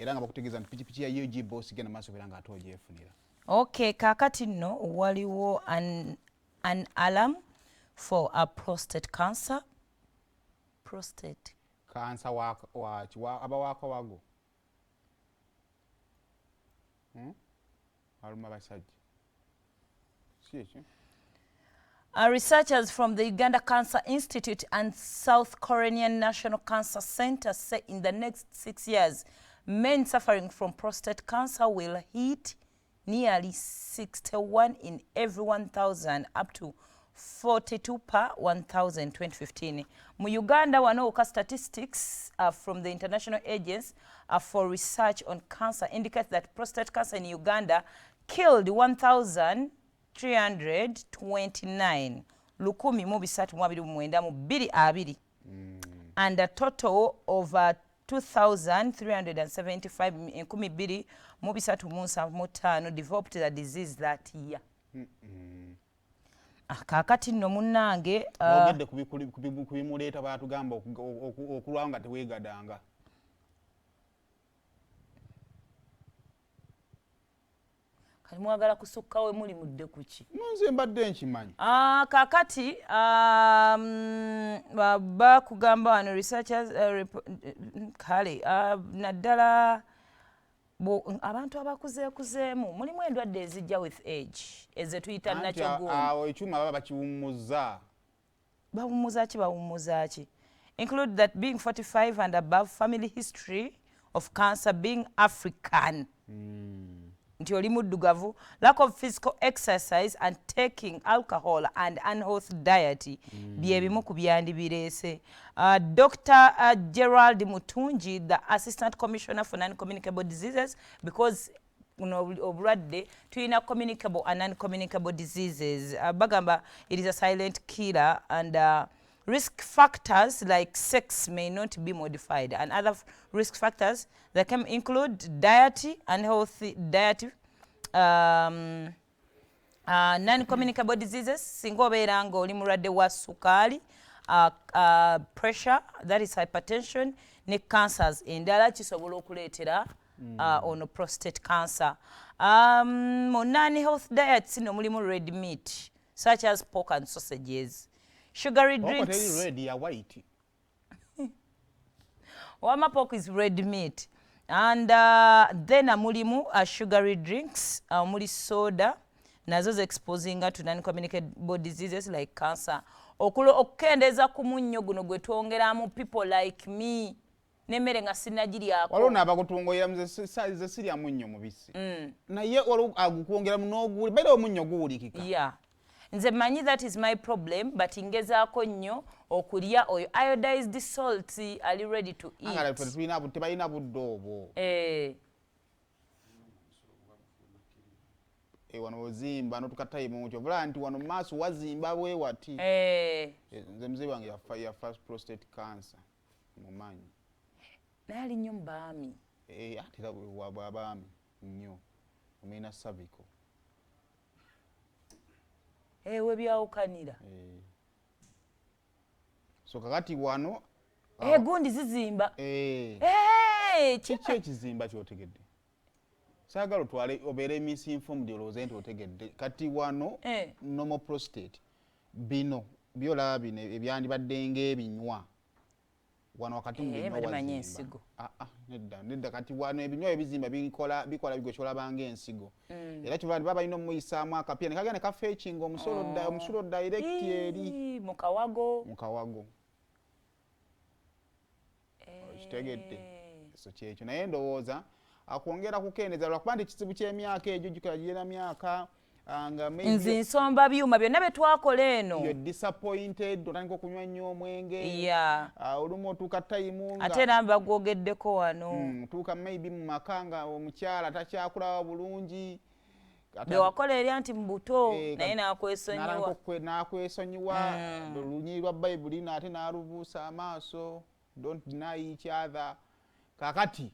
era nga bakutegeeza nti pikipiki ya UG boss genda maaso beera nga ate ogyefunira. Okay, kakati nno waliwo an alarm for a prostate cancer. Prostate. Cancer aba waakawago. Aluma basajja. Researchers from the Uganda Cancer Institute and South Korean National Cancer Center say in the next 6 years, men suffering from prostate cancer will hit nearly 61 in every 1,000 up to 42 per 1,000 2015. Mu Uganda wanoka statistics from the International Agency for Research on Cancer indicate that prostate cancer in Uganda killed 1,329 lukumi mu bisatu mu abiri mu mwenda mu bbiri abiri and a total of 2,375 enkumi bbiri mu bisatu mu nsanvu mu ttaano developed the disease that year. Kakati nno munnange ogedde kubimuleeta baatugamba okulwawo nga teweegadanga. Kali mwagala kusukka we muli mudde ku ki? Nze mbadde nkimanyi. Kakati bakugamba wano researchers kale naddala abantu abakuzeekuzeemu mulimu endwadde ezijja with age eze tuyita nakyogundi. Awo ekyuma baba bakiwummuza. Bawummuza ki bawummuza ki? Include that being 45 and above, family history of cancer, being African. Nti oli muddugavu, lack of physical exercise and taking alcohol and unhealthy diet bye bimu ku byandibireese. Dr. Gerald Mutungi, the Assistant Commissioner for Non-Communicable Diseases, because obulwadde tulina communicable and non-communicable diseases. Bagamba it is a silent killer and risk factors like sex may not be modified, and other risk factors that can include diet, unhealthy diet, non-communicable diseases, singa obeera nga oli mulwadde wa sukaali, pressure, that is hypertension, ne cancers endala kisobola okuleetera ono prostate cancer. Non-health diets no mulimu red meat such as pork and sausages. Sugary drinks. Red ya white. Wama pork is red meat. And then mulimu sugary drinks, muli soda, nazo exposing to non-communicable diseases like cancer. Okukendeza ku munnyo guno gwe twongeramu people like me. Nemmere nga sinnagiryako. Walona abakutungulira ze sirya munnyo mubisi. Naye agukwongeramu n'oguwuli. Baira omunnyo guwulikika. Yeah. Nze manyi that is my problem, but ingezaako nnyo okulya oyo iodized salt ali ready to eat. Angala tebalina budde obwo. Wano ozimba n'otukatayimu nkyo vula nti wano maaso wazimba bwe wati. Nze mzee wange ya first prostate cancer mumanyi. Naye ali nnyo mu baami. Ate era bw'abaami nnyo omulina cervical. We byawukanira. So kakati wano gundi zizimba. Kiki ekizimba kyotegedde? Saagala otwale obeere misinformed olowooza nti otegedde. Kati wano normal prostate bino byolaba bino ebyandibadde ng'ebinywa wano wakati mu binywa wazimba. Nedda kati wano ebinywa ebizimba bikola bigwe kyolaba ng'ensigo. Era kyova baba balina omuyisaamu akapya ne kagenda kafeekinga omusulo direct eri mu kawago. Kitegedde. So kyekyo naye ndowooza akwongera kukendeza lwakuba nti kizibu ky'emyaka egyo gikagirira myaka nga nzi nsomba byuma byonna bye twakola eno. You're disappointed, otandika okunywa nnyo omwenge. Olumu otuuka tayimu nga ate nambe bagwogeddeko wano. Tuuka maybe mu maka nga omukyala takyakulaba bulungi. Bye wakola erya nti mu buto naye n'akwesonyiwa. Olunyiri lwa Bayibuli n'ate n'alubuusa amaaso. Don't deny each other. Kakati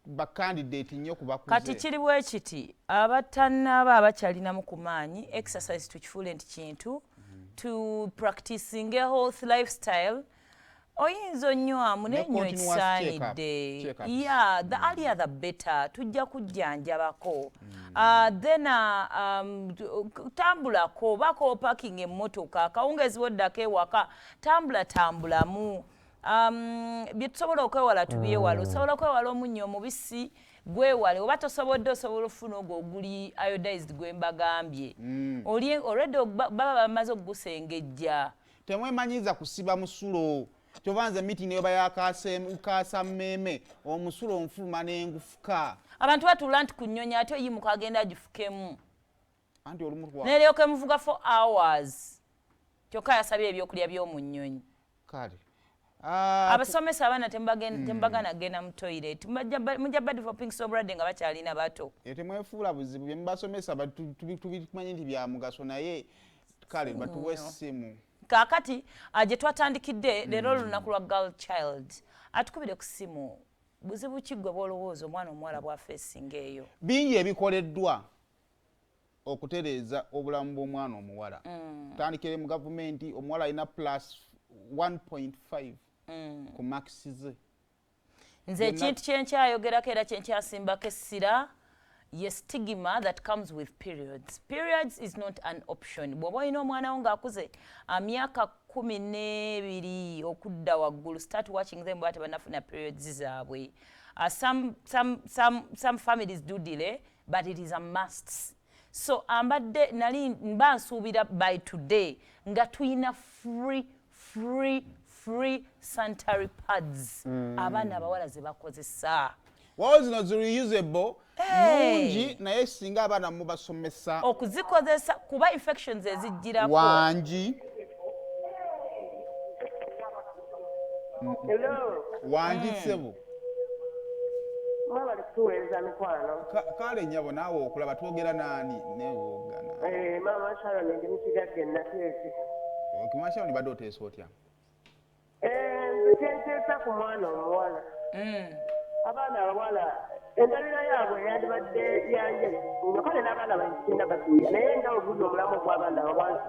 bakandidate nnyo kubakuze. Kati kiri bwe kiti abatannaba abakyalinamu ku maanyi exercise tukifuule nti kintu to practicing a healthy lifestyle oyinza onywamu nenywa ekisaanidde. Yeah, the earlier the better. Tujja kujjanjabako. Then tambulako bako parking emmotoka akawungezi woddako ewaka tambulamu. Bye tusobola okwewala tubyewala. Osobola okwewala omunnyo omubisi gwewale oba tosobodde osobola ofuna ogwo oguli iodized gwe mbagambye. Already baba bamaze okugusengejja. Temwemanyiza kusiba musulo. Kyovanze meeting yoba yakasa mmeme omusulo onfuluma n'engufuka. Abantu batula nti kunyonya ate oyimuka agenda agifukemu. Anti olumutwa. Neryoke muvuga for hours. Kyokka yasabye ebyokulya by'omu nnyonyi. Kale. Abasomesa abaana tembagana genda mu toilet. Mujja developing sobriety nga bakyalina bato. Temwefuula buzibu bye mubasomesa tubimanyi nti bya mugaso naye kale batuwe essimu. Kaakati gye twatandikidde leero olunaku lwa girl child atukubire ku ssimu buzibu ki gwe bw'olowooza omwana omuwala bw'afeesinga eyo. Bingi ebikoleddwa okutereeza obulamu bw'omwana omuwala. Tandikire mu gavumenti omuwala alina plus 1.5 ku makisi ze. Nze ekintu kyenkyayogerako era kyenkyasimbako essira ye stigma that comes with periods. Periods is not an option. Bw'oba olina omwana wo ng'akuze myaka 12 okudda waggulu, start watching them bw'ate banafuna periods zaabwe. Some families do delay, but it is a must. So ambadde nali mba nsuubira by today nga tuyina free sanitary pads abaana abawala ze bakozesa. Wao zino reusable nungi naye singa abaana mubasomesa okuzikozesa kuba infections ezijjirako. Wangi. Hello. Wangi sebo. Mama alikuweza mikwano. Kale nyabo naawe okulaba twogera nani newoogana. Mama Sharon ndi musigadde nateese. Okumanya ni bado oteesa otya? Nteesa ku mwana omuwala. Abaana abawala endabira yaabwe yandibadde yanje ngakale n'abaana bagenda batuuya naye nga obuzi omulamu ogw'abaana abawala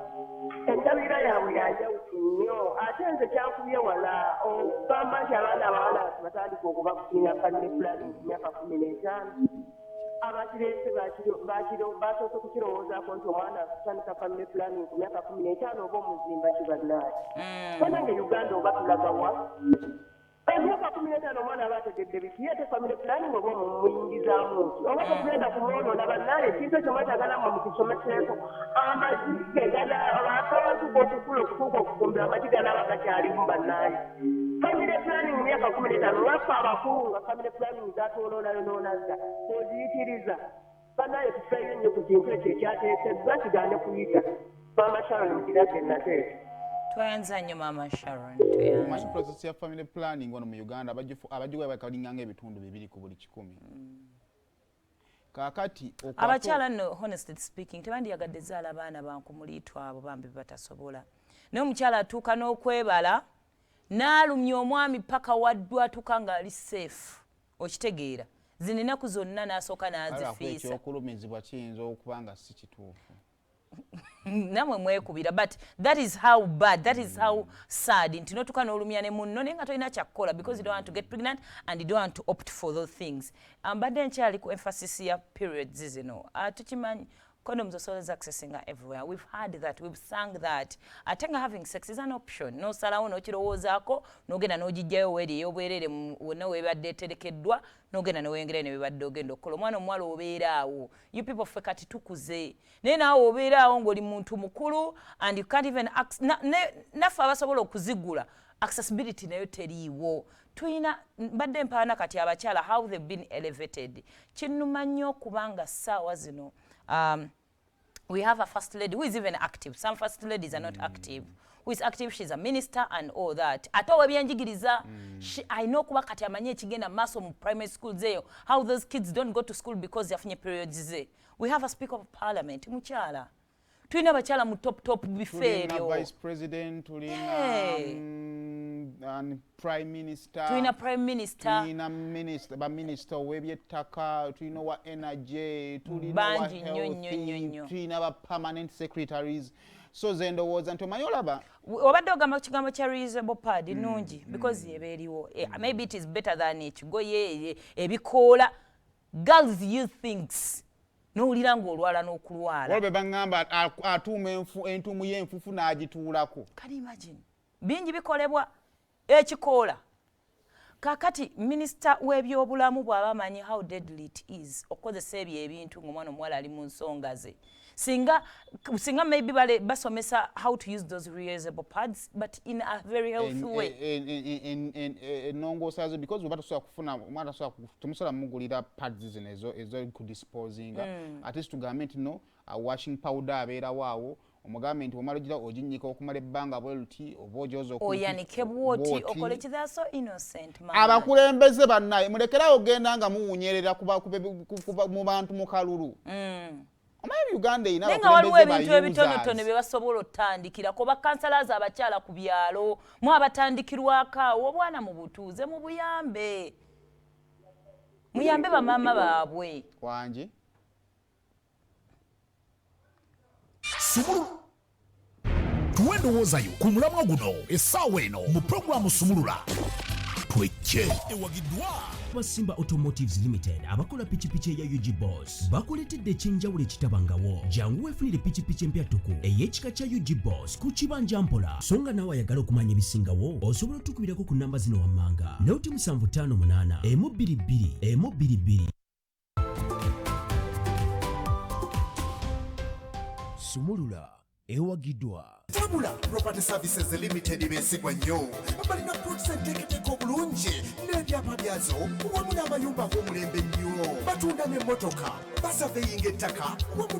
endabira yaabwe yanjawufu nnyo ate nze kyankubye wala ogamba nti abaana abawala batandika okuba kufunira family planning ku myaka 15 abakireese basoose okukirowoozaako nti omwana kutandika family planning ku myaka 15 oba omuzimba kibannaye banange Uganda oba tulagawa emyaka 15 omwana aba ategedde biki yete family planning oba omuyingizaamu nti oba tokugenda kumwonoona bannaye ekintu ekyo mwetagala mwe mukisomeseeko amazike akawantu k'okukula okutuuka okufumbira amagi ganaaba gakyalimu bannaye family planning mu myaka 15 lwaffe abakulu nga family planning zatwonoonayonoonaza oziyitiriza bannaye tufeeyo nnyo ku kintu ekyo ekyateeseddwa kigaane kuyita Mama Sharon mukiragge nateesa. Twayanza nnyo Mama Sharon. Manyi process ya family planning wano mu Uganda abagiwa bakalinganga ebitundu 2 ku buli 100. Kakati abakyala no honestly speaking tebandiyagadde zaala abaana bankumuliitwa abo bambi batasobola. Naye omukyala atuuka n'okwebala n'alumya omwami paka waddwa atuuka ng'ali safe. Okitegeera zino ennaku zonna n'asooka n'azifiisa. Ekyokulumizibwa kiyinza okuba nga si kituufu. Namwe mwekubira but that is how bad, that is how sad nti notuka n'olumya ne munno naye nga tolina kyakkola because you don't want to get pregnant and you don't want to opt for those things. Mbadde nkyali ku emphasis ya periods zino tukimanyi condoms are always accessing everywhere. We've heard that, we've sung that. Ate nga having sex is an option. No salawo n'okirowoozaako n'ogenda n'ogijjayo weeri ey'obwerere wonna weebadde eterekeddwa n'ogenda n'owengera ne weebadde ogenda okukola. Omwana omuwala obeera awo. You people ffe kati tukuze. Naye naawe obeera awo ng'oli muntu mukulu and you can't even naffe abasobola okuzigula accessibility nayo teriiwo. Tuyina mbadde mpaana kati abakyala how they've been elevated. Kinnuma nnyo kubanga ssaawa zino we have a first lady who is even active. Some first ladies are not active. Who is active, she's a minister and all that. Ate webyenjigiriza, I know kuba kati amanye ekigenda maaso mu primary school zeyo, how those kids don't go to school because yafunye periods ze. We have a speaker of parliament, mukyala. tulina abakyala mu top bife ebyo. Tulina vice president, tulina prime minister. Tulina prime minister. Tulina minister w'ebyettaka, tulina wa energy, tulina wa health, tulina ba permanent secretaries. So ze ndowooza nti omanyi olaba obadde ogamba kigambo kya reusable pad nungi because eba eriwo maybe it is better than ekigoye ebikoola. Girls use things n'owulira ng'olwala n'okulwala. Olwo be baŋŋamba atuuma entuumu y'enfufu n'agituulako. Can you imagine? Bingi bikolebwa ekikoola. Kakati minisita w'ebyobulamu bw'aba amanyi how deadly it is okukozesa ebyo ebintu ng'omwana omuwala ali mu nsonga ze. Singa maybe basomesa how to use those reusable pads, but in a very healthy way. Nongoosa zo because oba tosobola kufuna omwana tomusobola mugulira pads zino ezo kudisposinga. At least tugambe nti no washing powder abeerawo awo. Omugambe nti omala ogira oginnyika okumala ebbanga bwe luti oba ojoza oyanike bwoti okole kidda so innocent man. Abakulembeze bannaye mulekerawo ogenda nga muwunyerera mu bantu mu kalulu. Omanyi Uganda ina abakulembeze bayuza. Nenga waliwo ebintu ebitonotono bye basobola otandikirako bakansalaza abakyala ku byalo mu abatandikirwako awo obwana mu butuuze mu buyambe. Muyambe bamaama baabwe. Wangi. Sumulu tuwendowoozayo ku mulamwa guno essaawa eno mu puroguramu Sumulula twejje ewagiddwa Simba Automotives Limited abakola pikipiki eya UG Boss bakuletedde ekyenjawulo ekitabangawo. Jangu weefunire pikipiki empya tuku ey'ekika kya UG Boss ku kibanja mpola. So nga naawe ayagala okumanya ebisingawo osobola otukubirako ku namba zino wammanga 0758 122 122. Sumulula ewagiddwa. Tabula Property Services Limited besigwa nnyo. Balina plots enteeketeeko obulungi n'ebyapa byazo wamu n'amayumba ag'omulembe nnyo. Batunda n'emmotoka, basaveyinga ettaka wamu